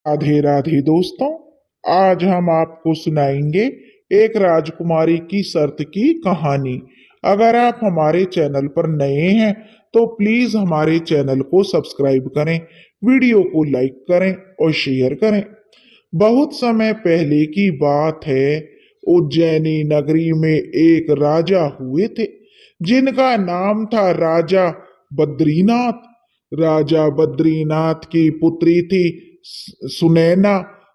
राधे राधे दोस्तों। आज हम आपको सुनाएंगे एक राजकुमारी की शर्त की कहानी। अगर आप हमारे चैनल पर नए हैं तो प्लीज हमारे चैनल को सब्सक्राइब करें, वीडियो को लाइक करें और शेयर करें। बहुत समय पहले की बात है। उज्जैनी नगरी में एक राजा हुए थे जिनका नाम था राजा बद्रीनाथ। राजा बद्रीनाथ की पुत्री थी सुनैना,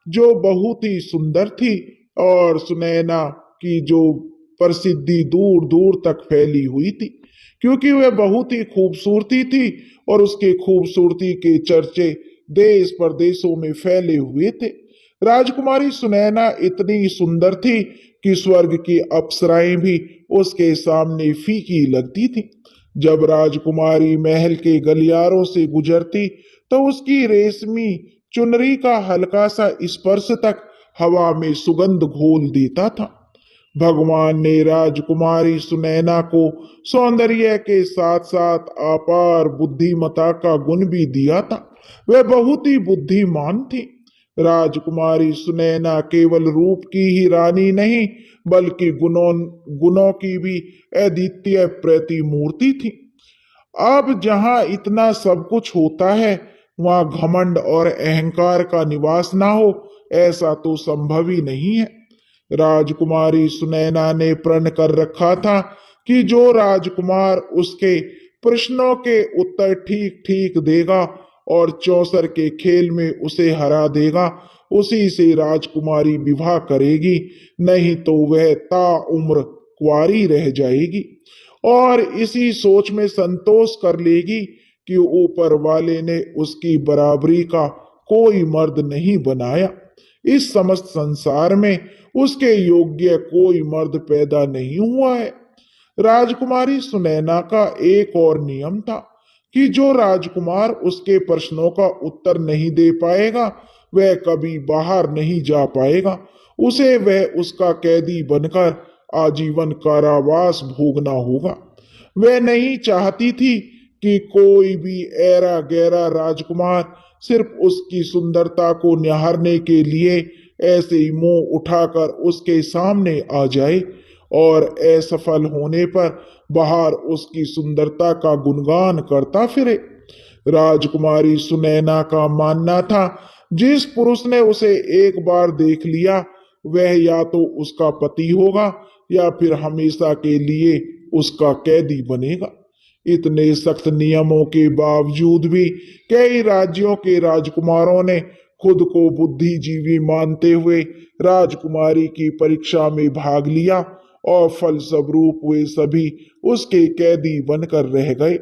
जो बहुत ही सुंदर थी। और सुनैना की जो प्रसिद्धि दूर दूर तक फैली हुई थी, क्योंकि वह बहुत ही खूबसूरती थी और उसके खूबसूरती के चर्चे देश प्रदेशों में फैले हुए थे। राजकुमारी सुनैना इतनी सुंदर थी कि स्वर्ग की अप्सराएं भी उसके सामने फीकी लगती थी। जब राजकुमारी महल के गलियारों से गुजरती तो उसकी रेशमी चुनरी का हल्का सा स्पर्श तक हवा में सुगंध घोल देता था। भगवान ने राजकुमारी सुनैना को सौंदर्य के साथ साथ अपार बुद्धिमता का गुण भी दिया था। वह बहुत ही बुद्धिमान थी। राजकुमारी सुनैना केवल रूप की ही रानी नहीं, बल्कि गुणों गुणों की भी अद्वितीय प्रतिमूर्ति थी। अब जहां इतना सब कुछ होता है, वहां घमंड और अहंकार का निवास ना हो, ऐसा तो संभव ही नहीं है। राजकुमारी सुनैना ने प्रण कर रखा था कि जो राजकुमार उसके प्रश्नों के उत्तर ठीक ठीक देगा और चौसर के खेल में उसे हरा देगा, उसी से राजकुमारी विवाह करेगी। नहीं तो वह ताउम्र कुंवारी रह जाएगी और इसी सोच में संतोष कर लेगी कि ऊपर वाले ने उसकी बराबरी का कोई मर्द नहीं बनाया। इस समस्त संसार में उसके योग्य कोई मर्द पैदा नहीं हुआ है। राजकुमारी सुनैना का एक और नियम था कि जो राजकुमार उसके प्रश्नों का उत्तर नहीं दे पाएगा, वह कभी बाहर नहीं जा पाएगा। उसे वह उसका कैदी बनकर आजीवन कारावास भोगना होगा। वह नहीं चाहती थी कि कोई भी ऐरा गैरा राजकुमार सिर्फ उसकी सुंदरता को निहारने के लिए ऐसे ही मुंह उठाकर उसके सामने आ जाए और असफल होने पर बाहर उसकी सुंदरता का गुणगान करता फिरे। राजकुमारी सुनैना का मानना था, जिस पुरुष ने उसे एक बार देख लिया, वह या तो उसका पति होगा या फिर हमेशा के लिए उसका कैदी बनेगा। इतने सख्त नियमों के बावजूद भी कई राज्यों के राजकुमारों ने खुद को बुद्धिजीवी मानते हुए राजकुमारी की परीक्षा में भाग लिया और फलस्वरूप वे सभी उसके कैदी बनकर रह गए।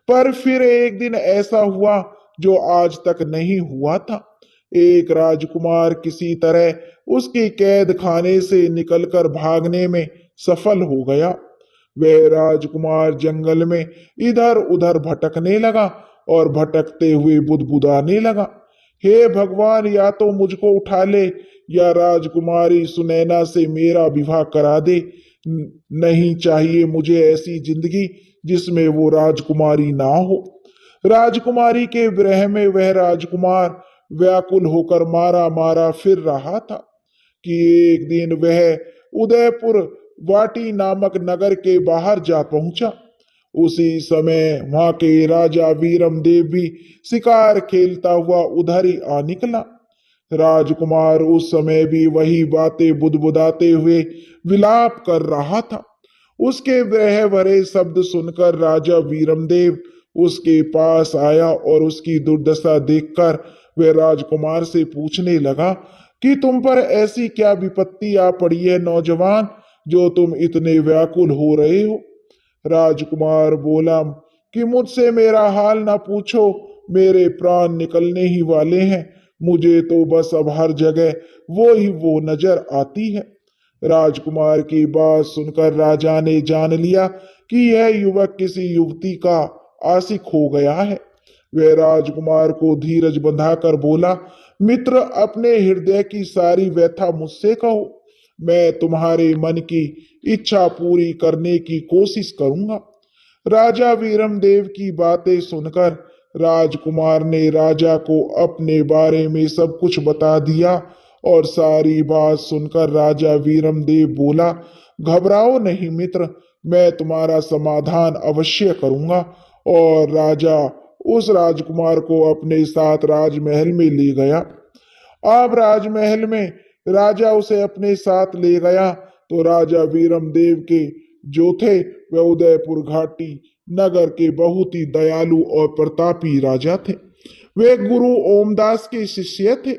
पर फिर एक दिन ऐसा हुआ जो आज तक नहीं हुआ था। एक राजकुमार किसी तरह उसके कैद खाने से निकलकर भागने में सफल हो गया। वह राजकुमार जंगल में इधर उधर भटकने लगा और भटकते हुए बुदबुदाने लगा, हे भगवान, या तो मुझको उठा ले या राजकुमारी सुनैना से मेरा विवाह करा दे। नहीं चाहिए मुझे ऐसी जिंदगी जिसमें वो राजकुमारी ना हो। राजकुमारी के विरह में वह राजकुमार व्याकुल होकर मारा मारा फिर रहा था कि एक दिन वह उदयपुर वाटी नामक नगर के बाहर जा पहुंचा। उसी समय वहां के राजा वीरम देव भी शिकार खेलता हुआ उधर ही आ निकला। राजकुमार उस समय भी वही बातें बुदबुदाते हुए विलाप कर रहा था। उसके वह भरे शब्द सुनकर राजा वीरमदेव उसके पास आया और उसकी दुर्दशा देखकर वह राजकुमार से पूछने लगा कि तुम पर ऐसी क्या विपत्ति आ पड़ी है नौजवान, जो तुम इतने व्याकुल हो रहे हो। राजकुमार बोला कि मुझसे मेरा हाल ना पूछो, मेरे प्राण निकलने ही वाले हैं। मुझे तो बस अब हर जगह वो नजर आती है। राजकुमार की बात सुनकर राजा ने जान लिया कि यह युवक किसी युवती का आशिक हो गया है। वह राजकुमार को धीरज बंधाकर बोला, मित्र, अपने हृदय की सारी व्यथा मुझसे कहो, मैं तुम्हारे मन की इच्छा पूरी करने की कोशिश करूंगा। राजा वीरमदेव की बातें सुनकर राजकुमार ने राजा को अपने बारे में सब कुछ बता दिया और सारी बात सुनकर राजा वीरमदेव बोला, घबराओ नहीं मित्र, मैं तुम्हारा समाधान अवश्य करूंगा। और राजा उस राजकुमार को अपने साथ राजमहल में ले गया। अब राजमहल में राजा उसे अपने साथ ले गया तो राजा वीरमदेव के जो थे वह उदयपुर घाटी नगर के बहुत ही दयालु और प्रतापी राजा थे। वे गुरु ओमदास के शिष्य थे।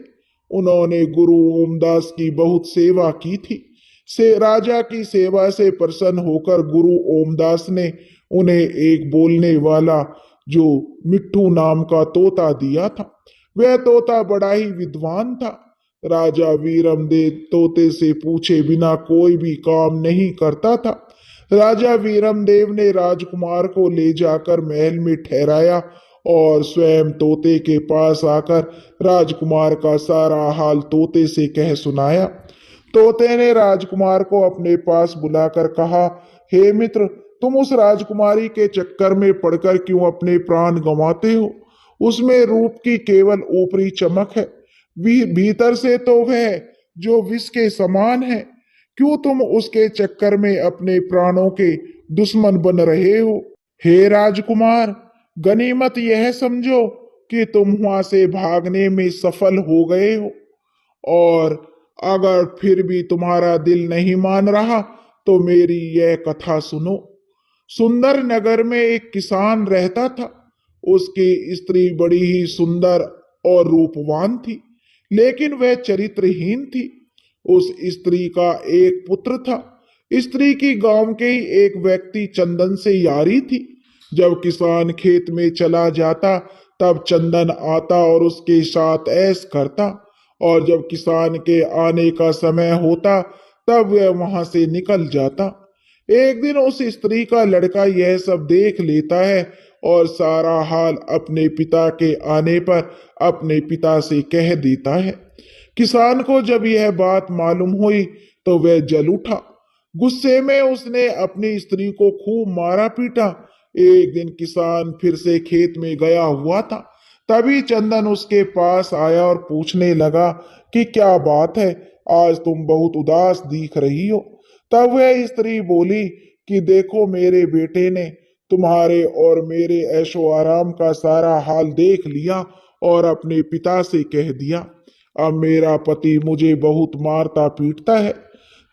उन्होंने गुरु ओमदास की बहुत सेवा की थी। से राजा की सेवा से प्रसन्न होकर गुरु ओमदास ने उन्हें एक बोलने वाला जो मिट्ठू नाम का तोता दिया था। वह तोता बड़ा ही विद्वान था। राजा वीरमदेव तोते से पूछे बिना कोई भी काम नहीं करता था। राजा वीरमदेव ने राजकुमार को ले जाकर महल में ठहराया और स्वयं तोते के पास आकर राजकुमार का सारा हाल तोते से कह सुनाया। तोते ने राजकुमार को अपने पास बुलाकर कहा, हे मित्र, तुम उस राजकुमारी के चक्कर में पड़कर क्यों अपने प्राण गंवाते हो? उसमें रूप की केवल ऊपरी चमक है, भीतर से तो वह जो विष के समान है। क्यों तुम उसके चक्कर में अपने प्राणों के दुश्मन बन रहे हो? हे राजकुमार, गनीमत यह समझो कि तुम वहां से भागने में सफल हो गए हो। और अगर फिर भी तुम्हारा दिल नहीं मान रहा तो मेरी यह कथा सुनो। सुंदर नगर में एक किसान रहता था। उसकी स्त्री बड़ी ही सुंदर और रूपवान थी, लेकिन वह चरित्रहीन थी। उस स्त्री का एक पुत्र था। स्त्री की गांव के ही एक व्यक्ति चंदन से यारी थी। जब किसान खेत में चला जाता तब चंदन आता और उसके साथ ऐश करता, और जब किसान के आने का समय होता तब वह वहां से निकल जाता। एक दिन उस स्त्री का लड़का यह सब देख लेता है और सारा हाल अपने पिता के आने पर अपने पिता से कह देता है। किसान को जब यह बात मालूम हुई तो वह जल उठा। गुस्से में उसने अपनी स्त्री को खूब मारा पीटा। एक दिन किसान फिर से खेत में गया हुआ था। तभी चंदन उसके पास आया और पूछने लगा कि क्या बात है, आज तुम बहुत उदास दिख रही हो। तब वह स्त्री बोली कि देखो, मेरे बेटे ने तुम्हारे और मेरे ऐशो आराम का सारा हाल देख लिया और अपने पिता से कह दिया। अब मेरा पति मुझे बहुत मारता पीटता है।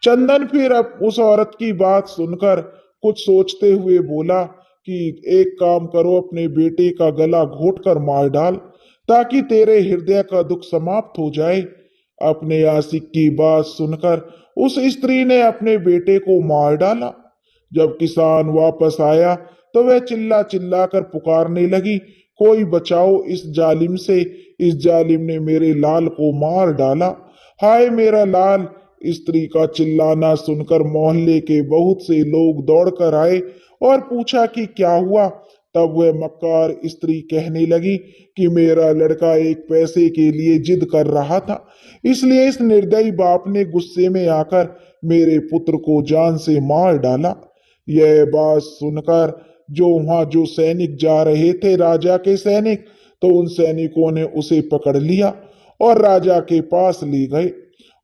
चंदन फिर अब उस औरत की बात सुनकर कुछ सोचते हुए बोला कि एक काम करो, अपने बेटे का गला घोट कर मार डाल ताकि तेरे हृदय का दुख समाप्त हो जाए। अपने आशिक की बात सुनकर उस स्त्री ने अपने बेटे को मार डाला। जब किसान वापस आया तो वह चिल्ला चिल्ला कर पुकारने लगी, कोई बचाओ इस जालिम से, इस जालिम ने मेरे लाल को मार डाला, हाय मेरा लाल। स्त्री का चिल्लाना सुनकर मोहल्ले के बहुत से लोग दौड़कर आए और पूछा कि क्या हुआ। तब वह मक्कार स्त्री कहने लगी कि मेरा लड़का एक पैसे के लिए जिद कर रहा था, इसलिए इस निर्दयी बाप ने गुस्से में आकर मेरे पुत्र को जान से मार डाला। यह बात सुनकर जो सैनिक जा रहे थे, राजा के सैनिक, तो उन सैनिकों ने उसे पकड़ लिया और राजा के पास ले गए।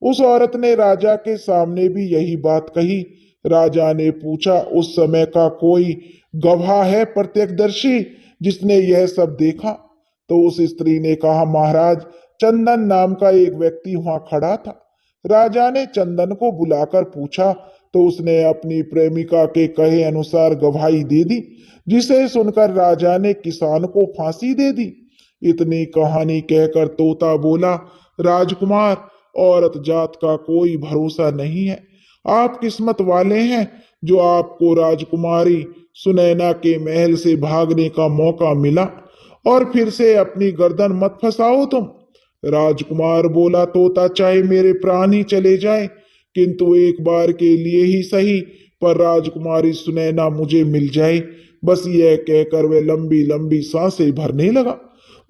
उस औरत ने राजा के सामने भी यही बात कही। राजा ने पूछा, उस समय का कोई गवाह है, प्रत्यक्षदर्शी, जिसने यह सब देखा? तो उस स्त्री ने कहा, महाराज, चंदन नाम का एक व्यक्ति वहां खड़ा था। राजा ने चंदन को बुलाकर पूछा तो उसने अपनी प्रेमिका के कहे अनुसार गवाही दे दी, जिसे सुनकर राजा ने किसान को फांसी दे दी। इतनी कहानी कहकर तोता बोला, राजकुमार, औरत जात का कोई भरोसा नहीं है। आप किस्मत वाले हैं जो आपको राजकुमारी सुनैना के महल से भागने का मौका मिला, और फिर से अपनी गर्दन मत फंसाओ तुम। राजकुमार बोला, तोता, चाहे मेरे प्राण ही चले जाए किंतु एक बार के लिए ही सही, पर राजकुमारी सुनैना मुझे मिल जाए। बस यह कहकर वह लंबी लंबी सांसें भरने लगा।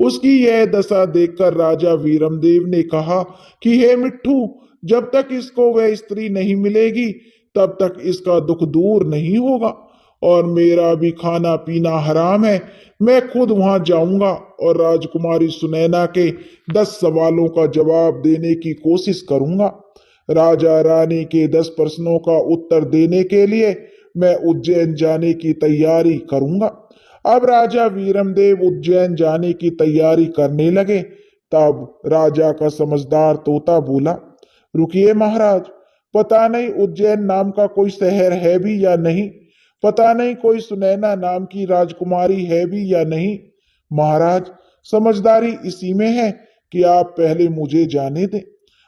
उसकी यह दशा देखकर राजा वीरमदेव ने कहा कि हे मिट्ठू, जब तक इसको वह स्त्री नहीं मिलेगी तब तक इसका दुख दूर नहीं होगा। और मेरा भी खाना पीना हराम है। मैं खुद वहां जाऊंगा और राजकुमारी सुनैना के 10 सवालों का जवाब देने की कोशिश करूंगा। राजा रानी के 10 प्रश्नों का उत्तर देने के लिए मैं उज्जैन जाने की तैयारी करूंगा। अब राजा वीरमदेव उज्जैन जाने की तैयारी करने लगे। तब राजा का समझदार तोता बोला, रुकिए महाराज, पता नहीं उज्जैन नाम का कोई शहर है भी या नहीं। पता नहीं कोई सुनैना नाम की राजकुमारी है भी या नहीं। महाराज, समझदारी इसी में है कि आप पहले मुझे जाने दें।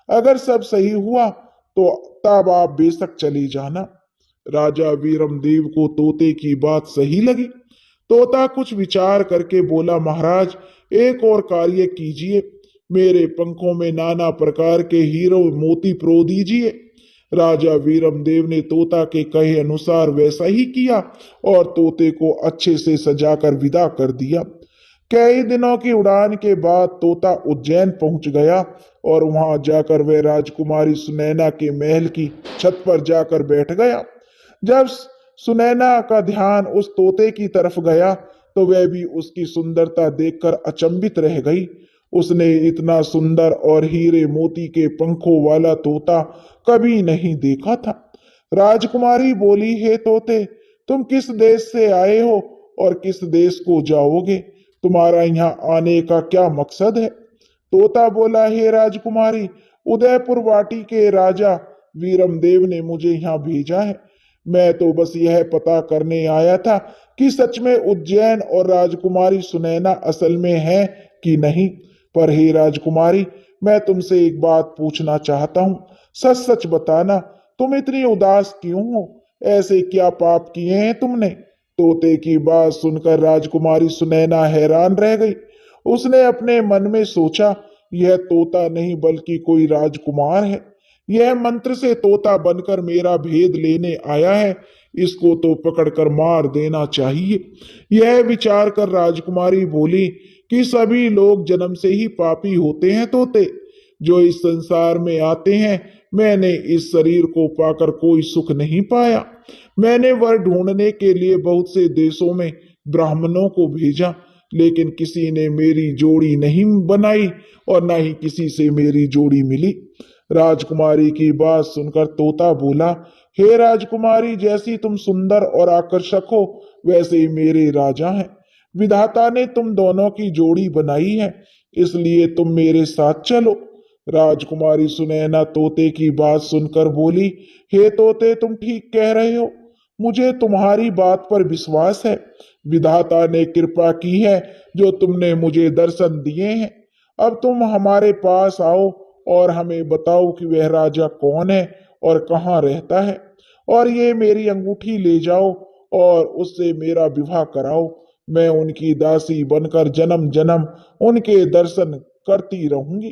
अगर सब सही हुआ तो तब आप बेशक चली जाना। राजा वीरमदेव को तोते की बात सही लगी। तोता कुछ विचार करके बोला, महाराज, एक और कार्य कीजिए, मेरे पंखों में नाना प्रकार के हीरो मोती पिरो दीजिए। राजा वीरमदेव ने तोता के कहे अनुसार वैसा ही किया और तोते को अच्छे से सजाकर विदा कर दिया। कई दिनों की उड़ान के बाद तोता उज्जैन पहुंच गया और वहां जाकर वह राजकुमारी सुनैना के महल की छत पर जाकर बैठ गया। जब सुनैना का ध्यान उस तोते की तरफ गया तो वह भी उसकी सुंदरता देखकर अचंभित रह गई। उसने इतना सुंदर और हीरे मोती के पंखों वाला तोता कभी नहीं देखा था। राजकुमारी बोली, हे तोते, तुम किस देश से आए हो और किस देश को जाओगे? तुम्हारा यहाँ आने का क्या मकसद है? तोता बोला, हे राजकुमारी, उदयपुर वाटी के राजा वीरमदेव ने मुझे यहाँ भेजा है। मैं तो बस यह पता करने आया था कि सच में उज्जैन और राजकुमारी सुनैना असल में है कि नहीं। पर हे राजकुमारी, मैं तुमसे एक बात पूछना चाहता हूँ। सच सच बताना, तुम इतनी उदास क्यों हो? ऐसे क्या पाप किए हैं तुमने? तोते की बात सुनकर राजकुमारी सुनैना हैरान रह गई। उसने अपने मन में सोचा, यह तोता नहीं बल्कि कोई राजकुमार है। यह मंत्र से तोता बनकर मेरा भेद लेने आया है। इसको तो पकड़कर मार देना चाहिए। यह विचार कर राजकुमारी बोली कि सभी लोग जन्म से ही पापी होते हैं तोते। जो इस संसार में आते हैं, मैंने इस शरीर को पाकर कोई सुख नहीं पाया। मैंने वर ढूंढने के लिए बहुत से देशों में ब्राह्मणों को भेजा, लेकिन किसी ने मेरी जोड़ी नहीं बनाई और न ही किसी से मेरी जोड़ी मिली। राजकुमारी की बात सुनकर तोता बोला, हे राजकुमारी, जैसी तुम सुंदर और आकर्षक हो वैसे ही मेरे राजा हैं। विधाता ने तुम दोनों की जोड़ी बनाई है, इसलिए तुम मेरे साथ चलो। राजकुमारी सुनैना तोते की बात सुनकर बोली, हे तोते, तुम ठीक कह रहे हो। मुझे तुम्हारी बात पर विश्वास है। विधाता ने कृपा की है जो तुमने मुझे दर्शन दिए हैं। अब तुम हमारे पास आओ और हमें बताओ कि वह राजा कौन है और कहाँ रहता है, और ये मेरी अंगूठी ले जाओ और उससे मेरा विवाह कराओ। मैं उनकी दासी बनकर जन्म जन्म उनके दर्शन करती रहूंगी।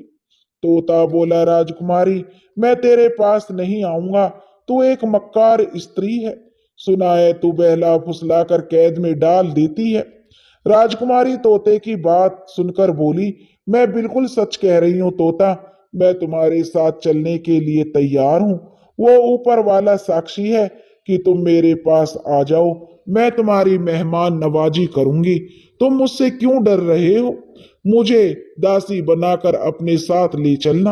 तोता बोला, राजकुमारी, मैं तेरे पास नहीं आऊंगा। तू एक मक्कार स्त्री है। सुना है तू बहला फुसला कर कैद में डाल देती है। राजकुमारी तोते की बात सुनकर बोली, मैं बिल्कुल सच कह रही हूँ तोता। मैं तुम्हारे साथ चलने के लिए तैयार हूँ। वो ऊपर वाला साक्षी है कि तुम मेरे पास आ जाओ। मैं तुम्हारी मेहमान नवाजी करूंगी। तुम मुझसे क्यों डर रहे हो? मुझे दासी बनाकर अपने साथ ले चलना।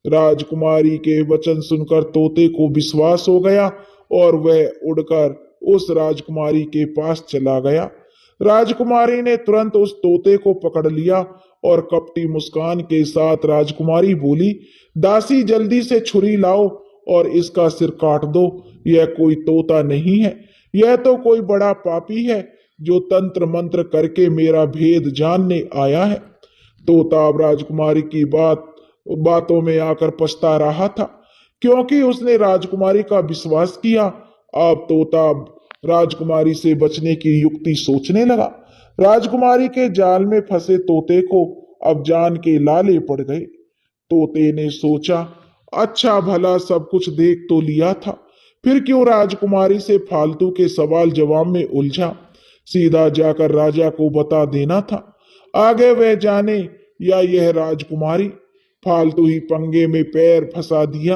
राजकुमारी के वचन सुनकर तोते को विश्वास हो गया और वह उड़कर उस राजकुमारी के पास चला गया। राजकुमारी ने तुरंत उस तोते को पकड़ लिया और कपटी मुस्कान के साथ राजकुमारी बोली, दासी, जल्दी से छुरी लाओ और इसका सिर काट दो। यह कोई तोता नहीं है, यह तो कोई बड़ा पापी है जो तंत्र मंत्र करके मेरा भेद जानने आया है। तोता अब राजकुमारी की बातों में आकर पछता रहा था, क्योंकि उसने राजकुमारी का विश्वास किया। अब तोता राजकुमारी से बचने की युक्ति सोचने लगा। राजकुमारी के जाल में फंसे तोते को अब जान के लाले पड़ गए। तोते ने सोचा, अच्छा भला सब कुछ देख तो लिया था, फिर क्यों राजकुमारी से फालतू के सवाल जवाब में उलझा। सीधा जाकर राजा को बता देना था। आगे वह जाने या यह राजकुमारी। फालतू ही पंगे में पैर फंसा दिया।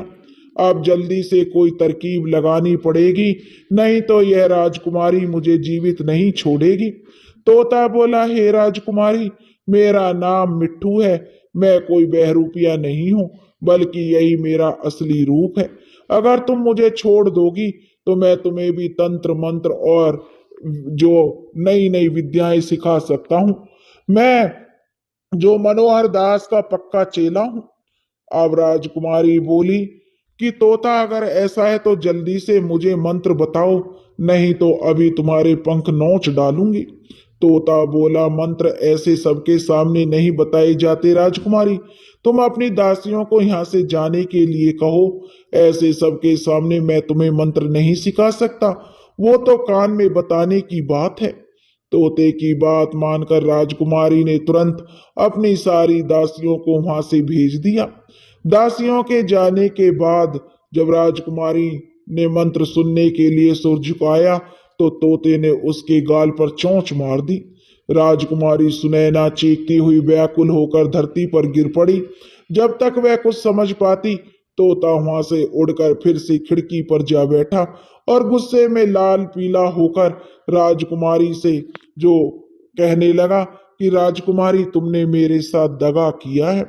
अब जल्दी से कोई तरकीब लगानी पड़ेगी, नहीं तो यह राजकुमारी मुझे जीवित नहीं छोड़ेगी। तोता बोला, हे राजकुमारी, मेरा नाम मिट्ठू है। मैं कोई बहरूपिया नहीं हूँ, बल्कि यही मेरा असली रूप है। अगर तुम मुझे छोड़ दोगी तो मैं तुम्हें भी तंत्र मंत्र और जो नई नई विद्याएं सिखा सकता हूँ। मैं जो मनोहर दास का पक्का चेला हूँ। अब राजकुमारी बोली कि तोता, अगर ऐसा है तो जल्दी से मुझे मंत्र बताओ, नहीं तो अभी तुम्हारे पंख नोच डालूंगी। तोता बोला, मंत्र ऐसे सबके सामने नहीं बताए जाते राजकुमारी। तुम अपनी दासियों को यहाँ से जाने के लिए कहो। ऐसे सबके सामने मैं तुम्हें मंत्र नहीं सिखा सकता, वो तो कान में बताने की बात है। तोते की बात मानकर राजकुमारी ने तुरंत अपनी सारी दासियों को वहां से भेज दिया। दासियों के जाने के बाद जब राजकुमारी ने मंत्र सुनने के लिए सुर झुकाया तो तोते ने उसके गाल पर चोंच मार दी। राजकुमारी सुनैना चीखती हुई व्याकुल होकर धरती पर गिर पड़ी। जब तक वह कुछ समझ पाती, तोता वहां से उड़कर फिर से खिड़की पर जा बैठा और गुस्से में लाल पीला होकर राजकुमारी से जो कहने लगा कि राजकुमारी, तुमने मेरे साथ दगा किया है।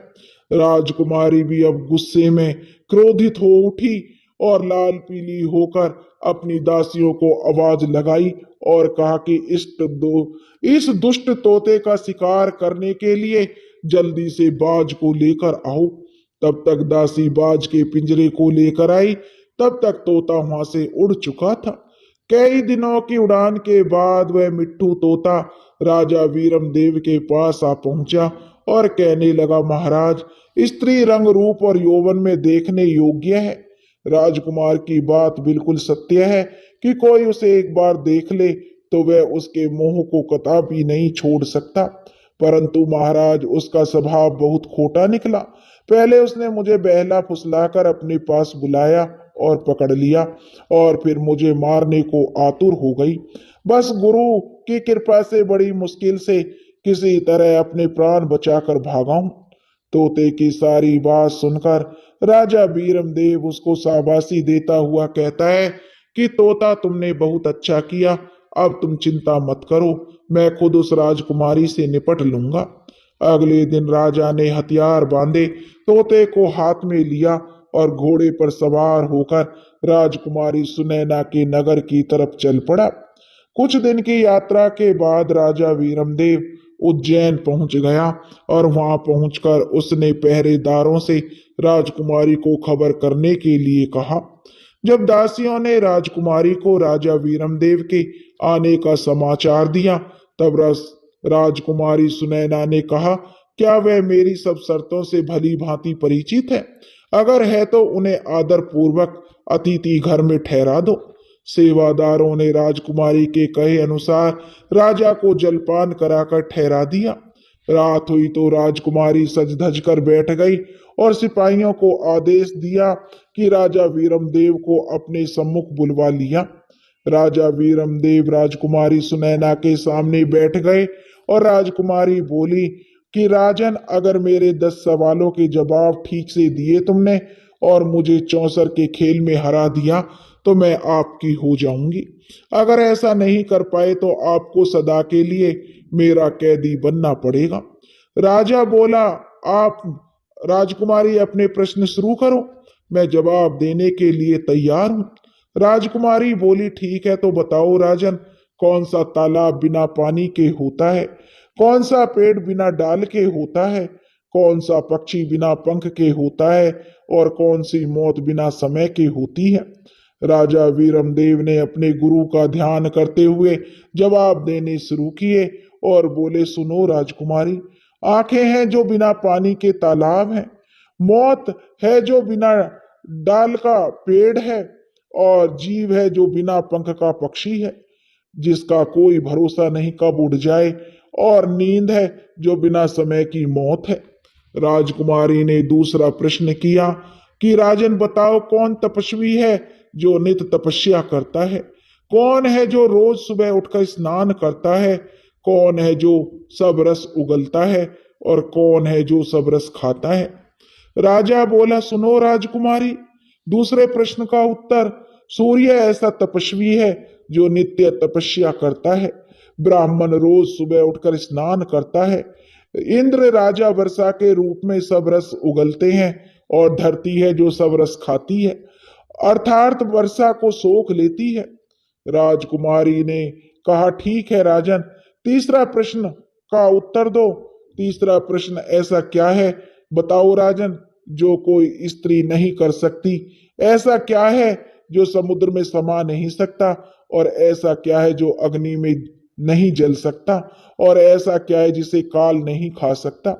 राजकुमारी भी अब गुस्से में क्रोधित हो उठी और लाल पीली होकर अपनी दासियों को आवाज लगाई और कहा कि इस दुष्ट तोते का शिकार करने के लिए जल्दी से बाज को लेकर आओ। तब तक दासी बाज के पिंजरे को लेकर आई। तब तक तोता वहां से उड़ चुका था। कई दिनों की उड़ान के बाद वह मिट्ठू तोता राजा वीरम देव के पास आ पहुंचा और कहने लगा, महाराज, स्त्री रंग रूप और यौवन में देखने योग्य है। राजकुमार की बात बिल्कुल सत्य है कि कोई उसे एक बार देख ले तो वह उसके मोह को कदापि नहीं छोड़ सकता। परंतु महाराज, उसका स्वभाव बहुत खोटा निकला। पहले उसने मुझे बहला फुसलाकर अपने पास बुलाया और पकड़ लिया और फिर मुझे मारने को आतुर हो गई। बस गुरु की कृपा से बड़ी मुश्किल से किसी तरह अपने प्राण बचाकर भागा हूं। तोते की सारी बात सुनकर राजा बीरमदेव उसको शाबाशी देता हुआ कहता है कि तोता, तुमने बहुत अच्छा किया। अब तुम चिंता मत करो, मैं खुद उस राजकुमारी से निपट लूंगा। अगले दिन राजा ने हथियार बांधे, तोते को हाथ में लिया और घोड़े पर सवार होकर राजकुमारी सुनैना के नगर की तरफ चल पड़ा। कुछ दिन की यात्रा के बाद राजा वीरमदेव उज्जैन पहुंच गया और वहां पहुंचकर उसने पहरेदारों से राजकुमारी को खबर करने के लिए कहा। जब दासियों ने राजकुमारी को राजा वीरमदेव के आने का समाचार दिया, तब राजकुमारी सुनैना ने कहा, क्या वह मेरी सब शर्तों से भली भांति परिचित है? अगर है तो उन्हें आदर पूर्वक अतिथि घर में ठहरा दो। सेवादारों ने राजकुमारी के कहे अनुसार राजा को जलपान कराकर ठहरा दिया। रात हुई तो राजकुमारी सज धज कर बैठ गई और सिपाहियों को आदेश दिया कि राजा वीरमदेव को अपने सम्मुख बुलवा लिया। राजा वीरमदेव राजकुमारी सुनैना के सामने बैठ गए और राजकुमारी बोली कि राजन, अगर मेरे 10 सवालों के जवाब ठीक से दिए तुमने और मुझे चौसर के खेल में हरा दिया तो मैं आपकी हो जाऊंगी। अगर ऐसा नहीं कर पाए तो आपको सदा के लिए मेरा कैदी बनना पड़ेगा। राजा बोला, आप राजकुमारी अपने प्रश्न शुरू करो, मैं जवाब देने के लिए तैयार हूं। राजकुमारी बोली, ठीक है तो बताओ राजन, कौन सा तालाब बिना पानी के होता है? कौन सा पेड़ बिना डाल के होता है? कौन सा पक्षी बिना पंख के होता है? और कौन सी मौत बिना समय की होती है? राजा वीरमदेव ने अपने गुरु का ध्यान करते हुए जवाब देने शुरू किए और बोले, सुनो राजकुमारी, आंखें हैं जो बिना पानी के तालाब हैं, मौत है जो बिना डाल का पेड़ है, और जीव है जो बिना पंख का पक्षी है, जिसका कोई भरोसा नहीं कब उड़ जाए, और नींद है जो बिना समय की मौत है। राजकुमारी ने दूसरा प्रश्न किया कि राजन बताओ, कौन तपस्वी है जो नित तपस्या करता है? कौन है जो रोज सुबह उठकर स्नान करता है? कौन है जो सब रस उगलता है? और कौन है जो सब रस खाता है? राजा बोला, सुनो राजकुमारी, दूसरे प्रश्न का उत्तर, सूर्य ऐसा तपस्वी है जो नित्य तपस्या करता है। ब्राह्मण रोज सुबह उठकर स्नान करता है। इंद्र राजा वर्षा के रूप में सब रस उगलते हैं और धरती है जो सब रस खाती है, अर्थात वर्षा को सोख लेती है। राजकुमारी ने कहा, ठीक है राजन, तीसरा प्रश्न का उत्तर दो। तीसरा प्रश्न ऐसा क्या है, बताओ राजन, जो कोई स्त्री नहीं कर सकती? ऐसा क्या है जो समुद्र में समा नहीं सकता? और ऐसा क्या है जो अग्नि में नहीं जल सकता? और ऐसा क्या है जिसे काल नहीं खा सकता?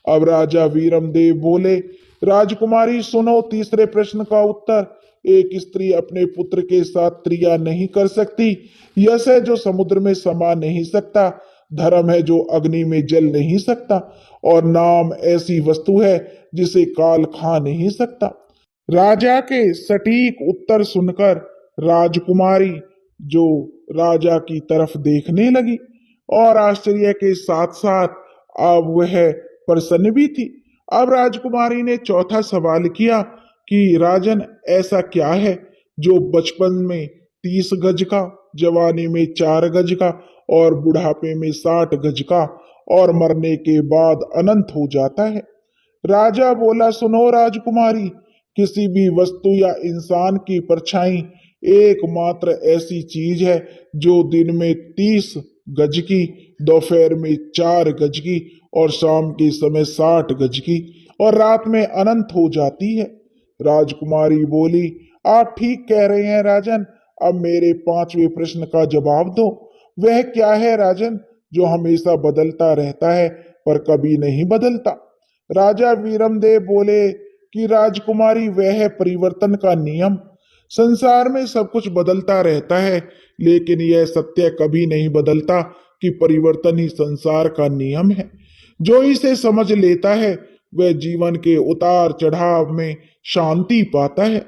अब राजा वीरमदेव बोले, राजकुमारी सुनो तीसरे प्रश्न का उत्तर। एक स्त्री अपने पुत्र के साथ क्रिया नहीं कर सकती। यश है जो समुद्र में समा नहीं सकता। धर्म है जो अग्नि में जल नहीं सकता। और नाम ऐसी वस्तु है जिसे काल खा नहीं सकता। राजा के सटीक उत्तर सुनकर राजकुमारी जो राजा की तरफ देखने लगी और आश्चर्य के साथ साथ अब वह प्रसन्न भी थी। अब राजकुमारी ने चौथा सवाल किया कि राजन, ऐसा क्या है जो बचपन में 30 गज का, जवानी में 4 गज का और बुढ़ापे में 60 गज का और मरने के बाद अनंत हो जाता है? राजा बोला, सुनो राजकुमारी, किसी भी वस्तु या इंसान की परछाई एकमात्र ऐसी चीज है जो दिन में 30 गज की, दोपहर में 4 गज की और शाम के समय 60 गज की और रात में अनंत हो जाती है। राजकुमारी बोली, आप ठीक कह रहे हैं राजन। अब मेरे पांचवें प्रश्न का जवाब दो। वह क्या है राजन जो हमेशा बदलता रहता है पर कभी नहीं बदलता? राजा वीरमदेव बोले कि राजकुमारी, वह है परिवर्तन का नियम। संसार में सब कुछ बदलता रहता है, लेकिन यह सत्य कभी नहीं बदलता कि परिवर्तन ही संसार का नियम है। जो इसे समझ लेता है वह जीवन के उतार चढ़ाव में शांति पाता है।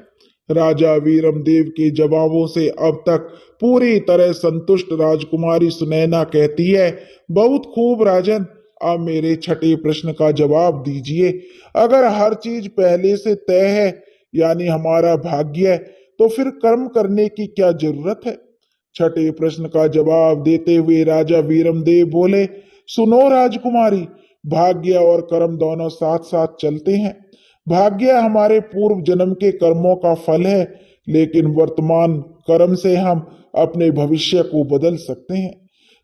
राजा वीरमदेव के जवाबों से अब तक पूरी तरह संतुष्ट राजकुमारी सुनैना कहती है, बहुत खूब राजन, अब मेरे छठे प्रश्न का जवाब दीजिए। अगर हर चीज पहले से तय है, यानी हमारा भाग्य है, तो फिर कर्म करने की क्या जरूरत है? छठे प्रश्न का जवाब देते हुए राजा वीरमदेव बोले, सुनो राजकुमारी, भाग्य और कर्म दोनों साथ साथ चलते हैं। भाग्य हमारे पूर्व जन्म के कर्मों का फल है, लेकिन वर्तमान कर्म से हम अपने भविष्य को बदल सकते हैं।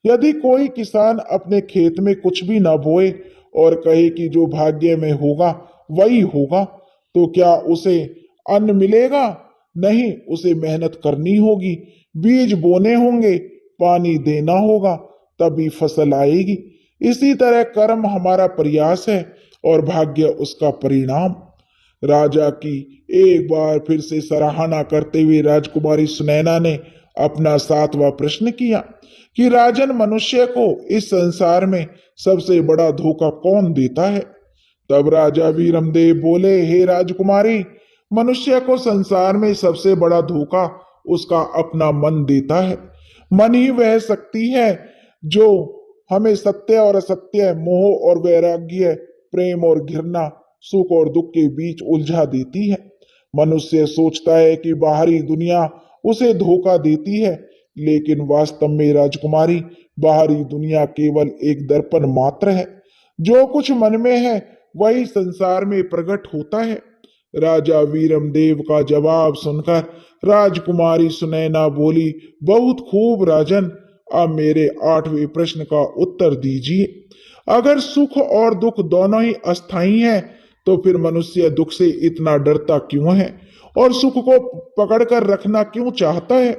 यदि कोई किसान अपने खेत में कुछ भी ना बोए और कहे कि जो भाग्य में होगा वही होगा, तो क्या उसे अन्न मिलेगा? नहीं, उसे मेहनत करनी होगी, बीज बोने होंगे, पानी देना होगा, तभी फसल आएगी। इसी तरह कर्म हमारा प्रयास है और भाग्य उसका परिणाम। राजा की एक बार फिर से सराहना करते हुए राजकुमारी सुनैना ने अपना सातवां प्रश्न किया कि राजन, मनुष्य को इस संसार में सबसे बड़ा धोखा कौन देता है? तब राजा वीरमदेव बोले, हे राजकुमारी, मनुष्य को संसार में सबसे बड़ा धोखा उसका अपना मन देता है। मन ही वह शक्ति है जो हमें सत्य और असत्य, मोह और वैराग्य, प्रेम और घृणा, सुख और दुख के बीच उलझा देती है। मनुष्य सोचता है कि बाहरी दुनिया उसे धोखा देती है, लेकिन वास्तव में राजकुमारी, बाहरी दुनिया केवल एक दर्पण मात्र है। जो कुछ मन में है वही संसार में प्रकट होता है। राजा वीरमदेव का जवाब सुनकर राजकुमारी सुनैना बोली, बहुत खूब राजन, अब मेरे आठवें प्रश्न का उत्तर दीजिए। अगर सुख और दुख दोनों ही अस्थायी हैं, तो फिर मनुष्य दुख से इतना डरता क्यों है और सुख को पकड़कर रखना क्यों चाहता है?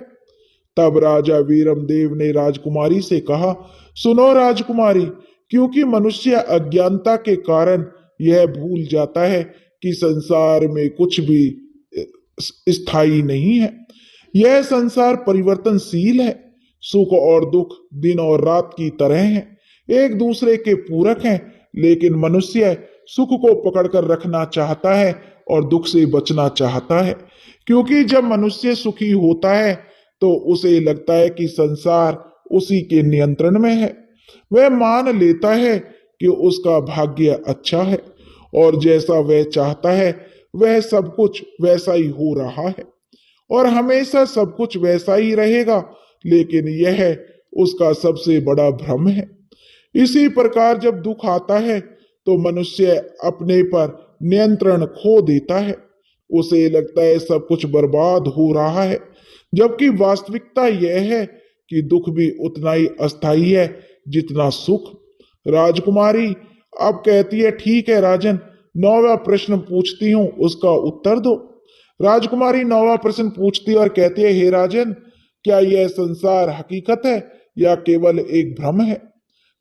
तब राजा वीरमदेव ने राजकुमारी से कहा, सुनो राजकुमारी, क्योंकि मनुष्य अज्ञानता के कारण यह भूल जाता है कि संसार में कुछ भी स्थायी नहीं है। यह संसार परिवर्तनशील है। सुख और दुख दिन और रात की तरह हैं, एक दूसरे के पूरक हैं, लेकिन मनुष्य सुख को पकड़कर रखना चाहता है और दुख से बचना चाहता है। क्योंकि जब मनुष्य सुखी होता है तो उसे लगता है कि संसार उसी के नियंत्रण में है। वह मान लेता है कि उसका भाग्य अच्छा है और जैसा वह चाहता है वह सब कुछ वैसा ही हो रहा है और हमेशा सब कुछ वैसा ही रहेगा, लेकिन यह उसका सबसे बड़ा भ्रम है। इसी प्रकार जब दुख आता है तो मनुष्य अपने पर नियंत्रण खो देता है। उसे लगता है सब कुछ बर्बाद हो रहा है, जबकि वास्तविकता यह है कि दुख भी उतना ही अस्थायी है जितना सुख। राजकुमारी अब कहती है, ठीक है राजन, 9वां प्रश्न पूछती हूँ, उसका उत्तर दो। राजकुमारी 9वां प्रश्न पूछती है और कहती है, हे राजन, क्या यह संसार हकीकत है या केवल एक भ्रम है?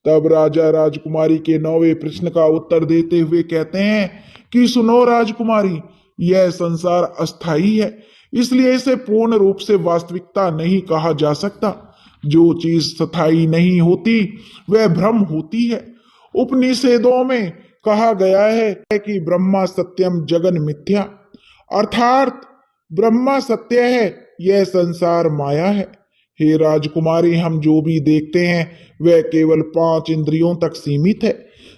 तब राजा राजकुमारी के 9वें प्रश्न का उत्तर देते हुए कहते हैं कि सुनो राजकुमारी, यह संसार अस्थाई है, इसलिए इसे पूर्ण रूप से वास्तविकता नहीं कहा जा सकता। जो चीज स्थायी नहीं होती वह भ्रम होती है। उपनिषदों में कहा गया है कि ब्रह्मा सत्यम जगन मिथ्या, अर्थात ब्रह्मा सत्य है, यह संसार माया है। हे राजकुमारी, हम जो भी देखते हैं वह केवल 5 इंद्रियों तक सीमित है।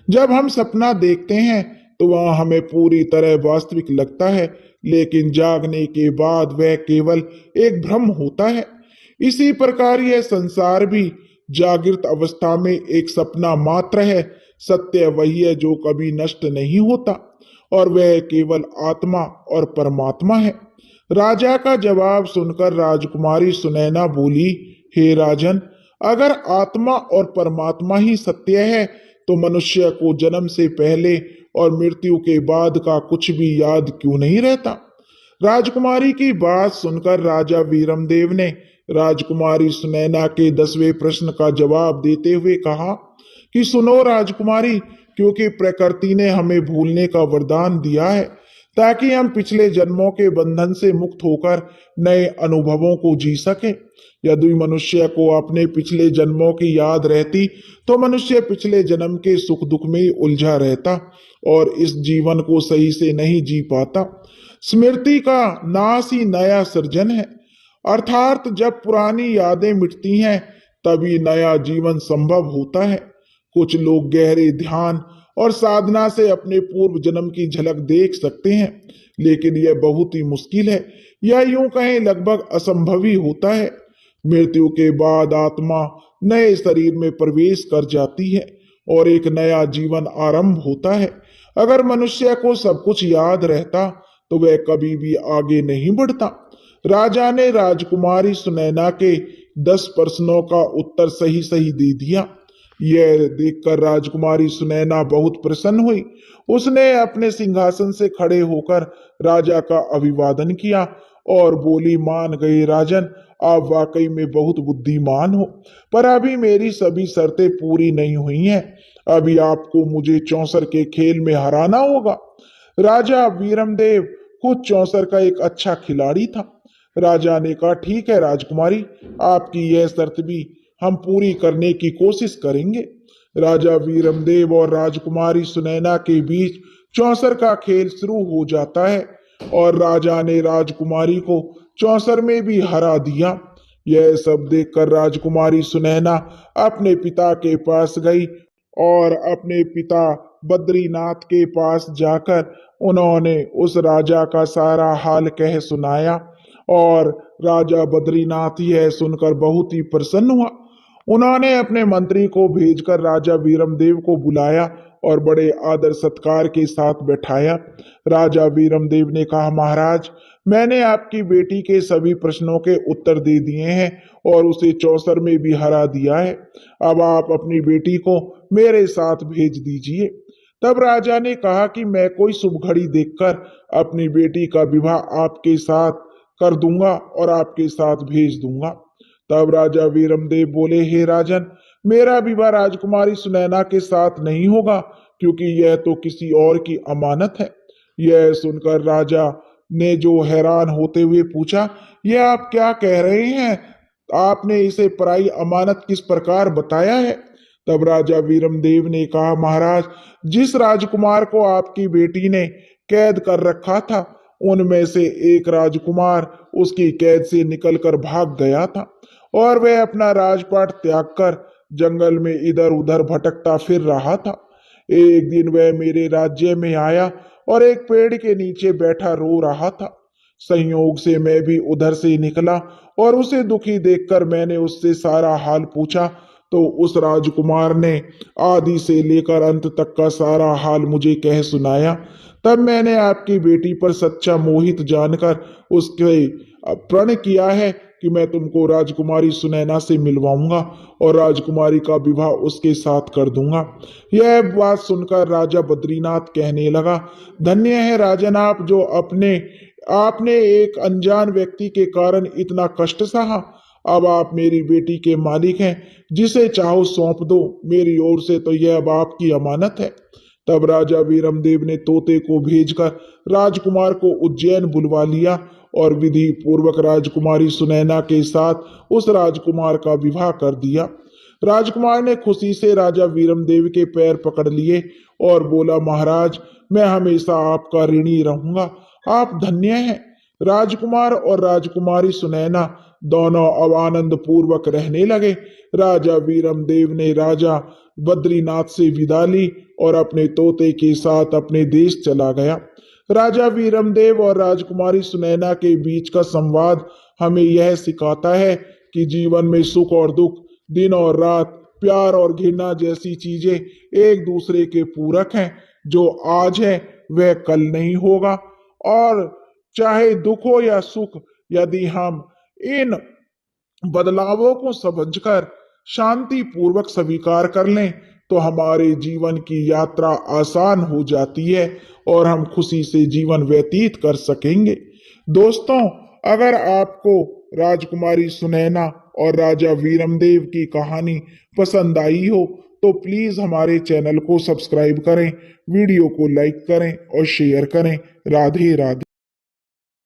जब हम सपना देखते हैं तो वह हमें पूरी तरह वास्तविक लगता है, लेकिन जागने के बाद वह केवल एक भ्रम होता है। इसी प्रकार यह संसार भी जागृत अवस्था में एक सपना मात्र है। सत्य वही है जो कभी नष्ट नहीं होता और वह केवल आत्मा और परमात्मा है। राजा का जवाब सुनकर राजकुमारी सुनैना बोली, हे राजन, अगर आत्मा और परमात्मा ही सत्य है तो मनुष्य को जन्म से पहले और मृत्यु के बाद का कुछ भी याद क्यों नहीं रहता? राजकुमारी की बात सुनकर राजा वीरमदेव ने राजकुमारी सुनैना के 10वें प्रश्न का जवाब देते हुए कहा कि सुनो राजकुमारी, क्योंकि प्रकृति ने हमें भूलने का वरदान दिया है ताकि हम पिछले जन्मों के बंधन से मुक्त होकर नए अनुभवों को जी सके। यदि मनुष्य को अपने पिछले जन्मों की याद रहती तो मनुष्य पिछले जन्म के सुख दुख में ही उलझा रहता और इस जीवन को सही से नहीं जी पाता। स्मृति का नाश ही नया सृजन है, अर्थात जब पुरानी यादें मिटती हैं तभी नया जीवन संभव होता है। कुछ लोग गहरे ध्यान और साधना से अपने पूर्व जन्म की झलक देख सकते हैं, लेकिन यह बहुत ही मुश्किल है, या यूं कहें लगभग असंभव ही होता है। मृत्यु के बाद आत्मा नए शरीर में प्रवेश कर जाती है और एक नया जीवन आरंभ होता है। अगर मनुष्य को सब कुछ याद रहता तो वह कभी भी आगे नहीं बढ़ता। राजा ने राजकुमारी सुनैना के 10 प्रश्नों का उत्तर सही सही दे दिया। यह देखकर राजकुमारी सुनैना बहुत प्रसन्न हुई। उसने अपने सिंहासन से खड़े होकर राजा का अभिवादन किया और बोली, मान गए राजन, आप वाकई में बहुत बुद्धिमान हो, पर अभी मेरी सभी शर्तें पूरी नहीं हुई हैं। अभी आपको मुझे चौसर के खेल में हराना होगा। राजा वीरमदेव खुद चौसर का एक अच्छा खिलाड़ी था। राजा ने कहा, ठीक है राजकुमारी, आपकी यह शर्त भी हम पूरी करने की कोशिश करेंगे। राजा वीरमदेव और राजकुमारी सुनैना के बीच चौसर का खेल शुरू हो जाता है और राजा ने राजकुमारी को चौसर में भी हरा दिया। यह सब देखकर राजकुमारी सुनैना अपने पिता के पास गई और अपने पिता बद्रीनाथ के पास जाकर उन्होंने उस राजा का सारा हाल कह सुनाया और राजा बद्रीनाथ यह सुनकर बहुत ही प्रसन्न हुआ। उन्होंने अपने मंत्री को भेजकर राजा वीरमदेव को बुलाया और बड़े आदर सत्कार के साथ बैठाया। राजा वीरमदेव ने कहा, महाराज, मैंने आपकी बेटी के सभी प्रश्नों के उत्तर दे दिए हैं और उसे चौसर में भी हरा दिया है। अब आप अपनी बेटी को मेरे साथ भेज दीजिए। तब राजा ने कहा कि मैं कोई शुभ घड़ी देखकर अपनी बेटी का विवाह आपके साथ कर दूंगा और आपके साथ भेज दूंगा। तब राजा वीरमदेव बोले, हे राजन, मेरा विवाह राजकुमारी सुनैना के साथ नहीं होगा, क्योंकि यह तो किसी और की अमानत है। यह सुनकर राजा ने जो हैरान होते हुए पूछा, यह आप क्या कह रहे हैं? आपने इसे पराई अमानत किस प्रकार बताया है? तब राजा वीरमदेव ने कहा, महाराज, जिस राजकुमार को आपकी बेटी ने कैद कर रखा था उनमें से एक राजकुमार उसकी कैद से निकलकर भाग गया था और वह अपना राजपाट त्याग कर जंगल में इधर उधर भटकता फिर रहा था। एक दिन वह मेरे राज्य में आया और एक पेड़ के नीचे बैठा रो रहा था। संयोग से मैं भी उधर से निकला और उसे दुखी देखकर मैंने उससे सारा हाल पूछा, तो उस राजकुमार ने आदि से लेकर अंत तक का सारा हाल मुझे कह सुनाया। तब मैंने आपकी बेटी पर सच्चा मोहित जानकर उसके प्रण किया है कि मैं तुमको राजकुमारी सुनैना से मिलवाऊंगा और राजकुमारी का विवाह उसके साथ कर दूंगा। यह बात सुनकर राजा बद्रीनाथ कहने लगा, धन्य है राजन आप, जो आपने एक अनजान व्यक्ति के कारण इतना कष्ट सहा। अब आप मेरी बेटी के मालिक हैं, जिसे चाहो सौंप दो, मेरी ओर से तो यह अब आपकी अमानत है। तब राजा वीरमदेव ने तोते को भेजकर राजकुमार को उज्जैन बुलवा लिया और विधि पूर्वक राजकुमारी सुनैना के साथ उस राजकुमार का विवाह कर दिया। राजकुमार ने खुशी से राजा वीरमदेव के पैर पकड़ लिए और बोला, महाराज मैं हमेशा आपका ऋणी रहूंगा, आप धन्य हैं। राजकुमार और राजकुमारी सुनैना दोनों अब आनंद पूर्वक रहने लगे। राजा वीरमदेव ने राजा बद्रीनाथ से विदा ली और अपने तोते के साथ अपने देश चला गया। राजा वीरमदेव और राजकुमारी सुनैना के बीच का संवाद हमें यह सिखाता है कि जीवन में सुख और दुख, दिन और रात, प्यार और घृणा जैसी चीजें एक दूसरे के पूरक हैं। जो आज है वह कल नहीं होगा, और चाहे दुख हो या सुख, यदि हम इन बदलावों को समझकर शांति पूर्वक स्वीकार कर लें तो हमारे जीवन की यात्रा आसान हो जाती है और हम खुशी से जीवन व्यतीत कर सकेंगे। दोस्तों, अगर आपको राजकुमारी सुनैना और राजा वीरमदेव की कहानी पसंद आई हो तो प्लीज हमारे चैनल को सब्सक्राइब करें, वीडियो को लाइक करें और शेयर करें। राधे राधे।